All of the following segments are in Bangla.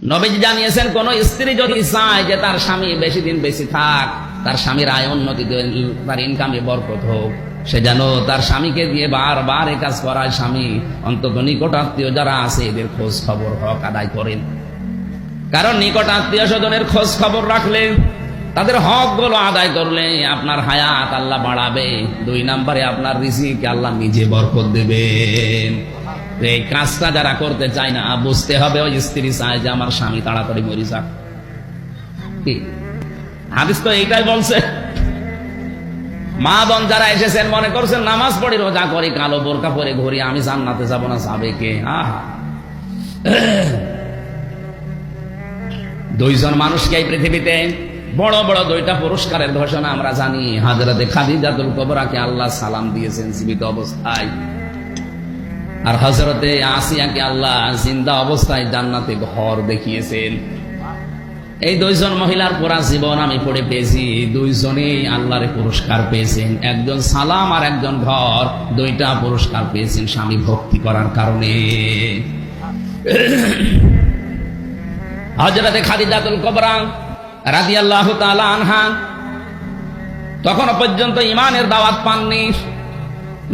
নবীজি জানিয়েছেন, কোন স্ত্রী যদি চায় যে তার স্বামী বেশি দিন বেশি থাক, তার স্বামীর আয় উন্নতি, তার ইনকামে বরকত হোক, সে যেন তার স্বামীকে দিয়ে বারবার এ কাজ করায়। স্বামী অন্তত নিকট আত্মীয় যারা আছে এদের খোঁজ খবর হক আদায় করেন। কারণ নিকট আত্মীয় স্বজনের খোঁজ খবর রাখলে, তাদের হক গুলো আদায় করলে আপনার হায়াত আল্লাহ বাড়াবে। 2 নম্বরে আপনার রিজিকে আল্লাহ নিজে বরকত দেবেন। এই কাজটা যারা করতে চায় না, বুঝতে হবে ওই স্ত্রী চায় যে আমার স্বামী তাড়াতাড়ি মরে যাক। কি হাদিস তো এইটাই বলছে। মা বোন যারা এসেছেন মনে করছেন নামাজ পড়ি, রোজা করি, কালো বোরকা পরে ঘুরি, আমি জান্নাতে যাব না, যাবে কে? আহা, 2 জন মানুষকে এই পৃথিবীতে বড় বড় 2টা পুরস্কারের ঘোষণা আমরা জানি। হযরতে খাদিজাতুল কুবরাকে আল্লাহ সালাম দিয়েছেন জীবিত অবস্থায়, আর হযরতে আসিয়াকে আল্লাহ জিন্দা অবস্থায় জান্নাতে ঘর দেখিয়েছেন। এই 2 জন মহিলার পুরা জীবন আমি পড়ে পেয়েছি। 2 জনেই আল্লাহর পুরস্কার পেয়েছেন, একজন সালাম আর একজন ঘর। 2টা পুরস্কার পেয়েছেন স্বামী ভক্তি করার কারণে। হযরতে খাদিজাতুল কুবরা রাদিয়াল্লাহু তাআলা আনহা তখনও পর্যন্ত ঈমানের দাওয়াত পাননি।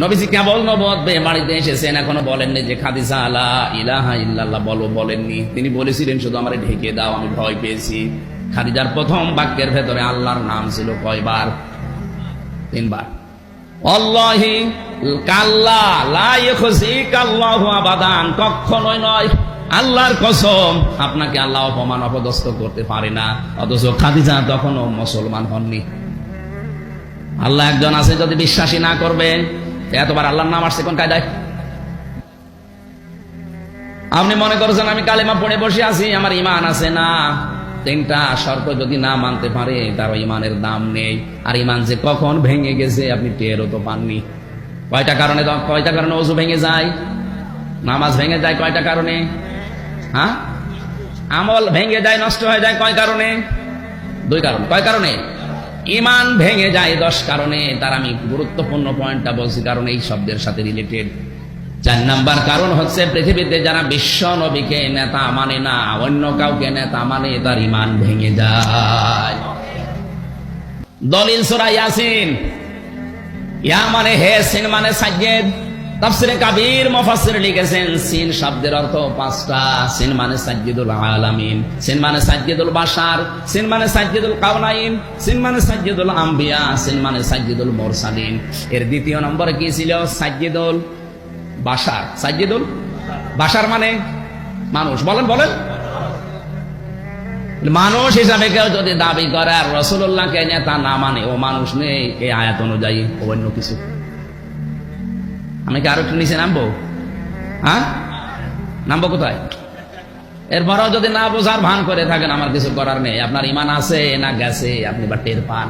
নবীজি কেবল নবুয়ত পেয়ে বাড়িতে এসেছেন, এখনো বলেননি যে খাদিজা লা ইলাহা ইল্লাল্লাহ বলো, বলেননি। তিনি বলেছিলেন শুধু আমারে ঢেকে দাও, আমি ভয় পেয়েছি। খাদিজার প্রথম বাক্যের ভেতরে আল্লাহর নাম ছিল কয়বার? 3 বার। আল্লাহি কাল্লা লা ইখজিকাল্লাহু আবাদান, কখনোই নয়, আল্লাহর কসম আপনাকে আল্লাহ অপমান অপদস্থ করতে পারে না। অথচ খাদিজা তখনও মুসলমান হননি। আল্লাহ একজন আছে, যদি বিশ্বাসী না করবেন, এতবার আল্লাহর নাম আসছে কোন কায়দায়? আপনি মনে করছেন আমি কালেমা পড়ে বসে আছি, আমার ঈমান আছে। না, 3টা শর্ত যদি না মানতে পারে তার ঈমানের দাম নেই। আর ঈমান যে কখন ভেঙে গেছে আপনি টেরও তো পাননি। কয়টা কারণে ওযু ভেঙে যায়, নামাজ ভেঙে যায়? কয়টা কারণে? হ্যাঁ, আমল ভেঙে যায়, নষ্ট হয়ে যায় কয় কারণে? 2 কারণ। কয় কারণে? ঈমান ভেঙে যায় 10 কারণে। তার আমি গুরুত্বপূর্ণ পয়েন্টটা বলছি, কারণ এই শব্দের সাথে রিলেটেড। 4 নাম্বার কারণ হচ্ছে, পৃথিবীতে যারা বিশ্ব নবীকে নেতা মানে না, অন্য কাউকে নেতা মানে, তার ঈমান ভেঙে যায়। দলিল সূরা ইয়াসিন। ইয়া মানে হে, সিন মানে সাজ্জেদ। তাফসীরে কাবীর মুফাসসির লিখেছেন সিন শব্দের অর্থ 5টা। সিন মানে সাজ্জিদুল আলামিন, সিন মানে সাজ্জিদুল বাশার, সিন মানে সাজ্জিদুল কাওনাইন, সিন মানে সাজ্জিদুল আম্বিয়া, সিন মানে সাজ্জিদুল মুরসালিন। এর 2য় নম্বরে কি ছিল? সাজ্জিদুল বাশার। সাজ্জিদুল বাশার মানে মানুষ। বলেন বলেন, মানুষ হিসাবে কেউ যদি দাবি করে আর রাসূলুল্লাহকে নেতা না মানে, ও মানুষ নেই এই আয়াত অনুযায়ী, অন্য কিছু। আমি কি আরো একটু নিচে নামবো? হ্যাঁ, নামবো কোথায়? এরপরও যদি না বোঝার ভান করে থাকেন, আমার কিছু করার নেই। আপনার ঈমান আছে না গেছে, আপনি বা টের পান।